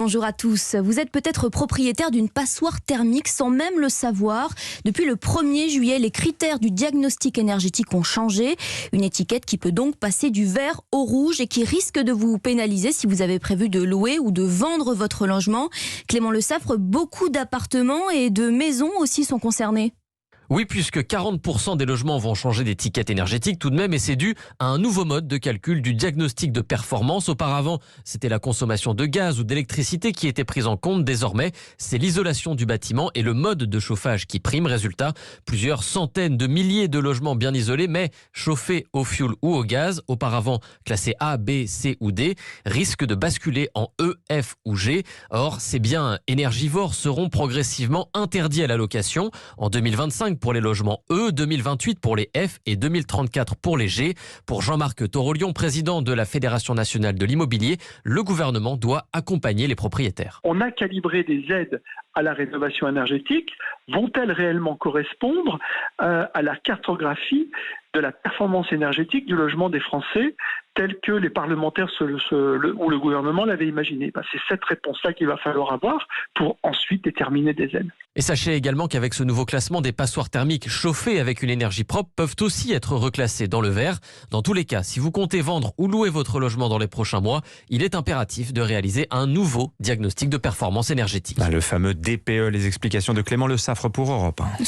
Bonjour à tous. Vous êtes peut-être propriétaire d'une passoire thermique sans même le savoir. Depuis le 1er juillet, les critères du diagnostic énergétique ont changé. Une étiquette qui peut donc passer du vert au rouge et qui risque de vous pénaliser si vous avez prévu de louer ou de vendre votre logement. Clément Le Saffre, beaucoup d'appartements et de maisons aussi sont concernés. Oui, puisque 40% des logements vont changer d'étiquette énergétique tout de même, et c'est dû à un nouveau mode de calcul du diagnostic de performance. Auparavant, c'était la consommation de gaz ou d'électricité qui était prise en compte. Désormais, c'est l'isolation du bâtiment et le mode de chauffage qui prime. Résultat, plusieurs centaines de milliers de logements bien isolés, mais chauffés au fioul ou au gaz, auparavant classés A, B, C ou D, risquent de basculer en E, F ou G. Or, ces biens énergivores seront progressivement interdits à la location en 2025 pour les logements E, 2028 pour les F et 2034 pour les G. Pour Jean-Marc Torolion, président de la Fédération nationale de l'immobilier, le gouvernement doit accompagner les propriétaires. On a calibré des aides à la rénovation énergétique. Vont-elles réellement correspondre à la cartographie de la performance énergétique du logement des Français tel que les parlementaires ou le gouvernement l'avaient imaginé? C'est cette réponse-là qu'il va falloir avoir pour ensuite déterminer des aides. Et sachez également qu'avec ce nouveau classement, des passoires thermiques chauffées avec une énergie propre peuvent aussi être reclassées dans le vert. Dans tous les cas, si vous comptez vendre ou louer votre logement dans les prochains mois, il est impératif de réaliser un nouveau diagnostic de performance énergétique. Le fameux DPE, les explications de Clément Le Saffre pour Europe 1.